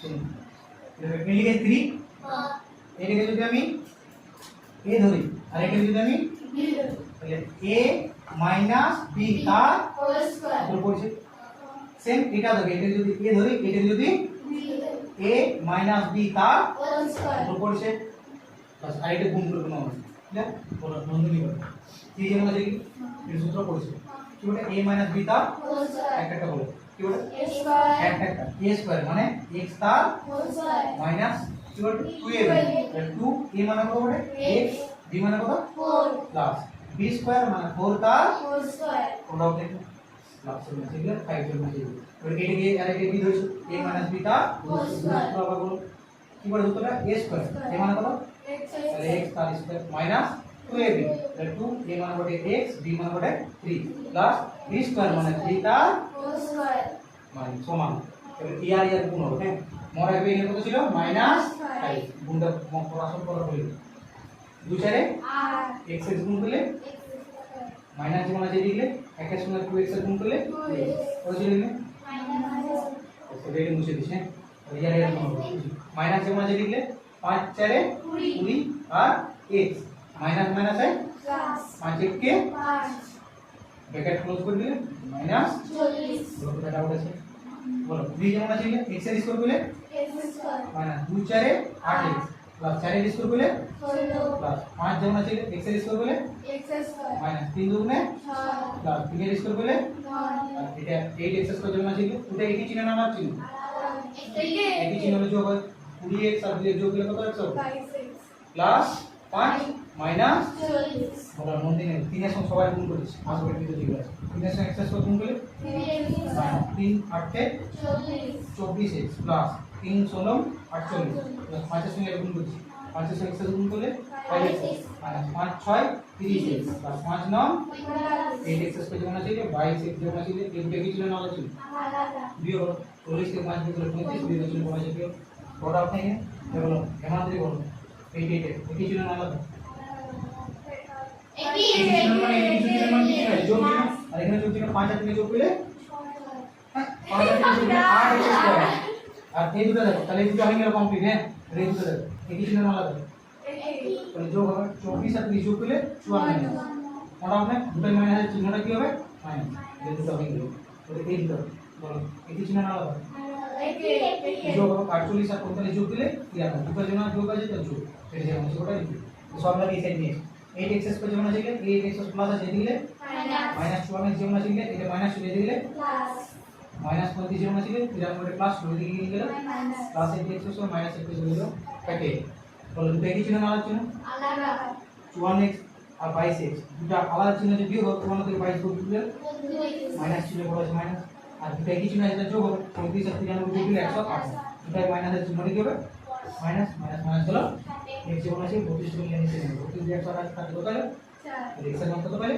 শুনুন এটা লিখে 3 এটাকে যদি আমি a ধরি আর এটাকে যদি আমি b ধরি তাহলে a মাইনাস b তার হোল স্কয়ার উপর পড়ছে সেম এটা দেখো এটাকে যদি a ধরি এটাকে যদি b ধরি a মাইনাস b তার হোল স্কয়ার উপর পড়ছে বাস আর এটা গুণ করে নাও ঠিক আছে বলো নন্দনী বলো কি যেমন আছে কি এর সূত্র পড়ছে কি বলে a মাইনাস b তার হোল স্কয়ার একটা বলো কি বলে a স্কয়ার একটা a স্কয়ার মানে x তার হোল স্কয়ার মাইনাস কি বলে 2ab 2 a মানে কত বলে x b মানে কত 4 প্লাস b স্কয়ার মানে 4 তার হোল স্কয়ার কোনটা হবে প্লাস হবে ঠিক আছে 5 এর মধ্যে এবার এটাকে আর এটাকে b ধরছো a মাইনাস b তার হোল স্কয়ার আবার বলো কি বলে সূত্রটা a স্কয়ার a মানে কত তাহলে x তার স্কয়ার মাইনাস 2ab তাহলে 2 a মানে বটে x b মানে বটে 3 প্লাস b স্কয়ার মানে 3 তার হোল স্কয়ার মানে সমান এবার e আর এর গুণ হবে হ্যাঁ মোর আগে এর কত ছিল -5 গুণটা পড়াশোনা করা হলো 2 4 8 x এর গুণ করলে মাইনাস যেমন আছে লিখলে 1 এর সঙ্গে 2x এর গুণ করলে কত ছিল লিখলে মাইনাস এটা মুছে দিছ হ্যাঁ e আর এর গুণ হবে মাইনাস যেমন আছে লিখলে 5 4 20 আর x মাইনাস মাইনাস है प्लस 5 1 के 5 ব্র্যাকেট ক্লোজ করে দিলে মাইনাস 40 বলো এটা আউট আছে বলো 3 যেমন আছে x এর স্কয়ার করলে x square minus 2 4 8x plus 4 এর স্কয়ার করলে 16 প্লাস 5 যেমন আছে x এর স্কয়ার করলে x স্কয়ার মাইনাস 3 দুগুণে 6 প্লাস 3 এর স্কয়ার করলে 9 আর এটা 8x স্কয়ার যেমন আছে ওটা একই চিহ্ন না মার চিহ্ন একই চিহ্ন হলে যোগ হয় 20x আর 2 যোগ করলে কত হবে 22x প্লাস 5 মাইনাস 40 বলো মন দিনে 3 এর সঙ্গে সবাই গুণ করেছি আসলে কিন্তু ঠিক আছে 3 এর সঙ্গে x স্কয়ার গুণ করলে 3 8 এ 24x প্লাস 3 16 48 প্লাস 5 এর সঙ্গে গুণ করেছি 5 এর সঙ্গে x স্কয়ার গুণ করলে 5x minus 5 6 30x plus 5 9 8x square যেমন আছে 22x যেমন আছে এই দুটো কি ছিল না আলাদা ছিল আলাদা বিয়োগ 40 কে 5 দিয়ে 35 বিয়োগ ছিল কমে যাবে প্রোডাক্ট থেকে বলো এমাত্রই বলো 88 কি ছিল না আলাদা একই মানে যোগ ছিল আর এখানে যোগ ছিল 5 আর 3 যোগ করলে 5 আর 3 যোগ করলে 8x স্কয়ার আর এই দুটো দেখো তাহলে এই দুটো হয়ে গেল কমপ্লিট হ্যাঁ এই দুটো দেখো একই ছিল না আলাদা তাহলে যোগ হবে 24 আর 3 যোগ করলে 54 আর আপনি দুটোই মাইনাস চিহ্নটা কি হবে মাইনাস এই দুটো হয়ে গেল তাহলে এই দুটো বলো একই ছিল না আলাদা যোগ হবে 48 আর 45 যোগ দিলে 93 দুটো জন্য যোগ আছে তো যোগ এই যে আমরা ওটা লিখি সব লাগে এই সাইড নিয়ে 8x স্কয়ার যেমন আছে 8x প্লাস আছে দিলে মাইনাস 1x যেমন আছে এটা মাইনাস চলে দিলে প্লাস মাইনাস 35 যেমন আছে এটা আমরা প্লাস করে দিয়ে গেল plus 8x square minus 8x হয়ে গেল কাটে বলো দুটো একই চিহ্ন না আলাদা চিহ্ন আলাদা 1x আর 22x দুটো আলাদা চিহ্ন যে বিয়োগ হবে 1 থেকে 22 যোগ দিলে মাইনাস চিহ্ন পড়ে আছে মাইনাস আর দুটো একই চিহ্ন আছে যোগ হবে 35 আর 93 যোগ দিলে 108 দুটো মাইনাসের চিহ্নটা কি হবে মাইনাস মাইনাস মাইনাস হলো x যেমন আছে 32 করে নিচে নেব 32 108 কাটে কত হলো 4 x এর মান কত পাইলে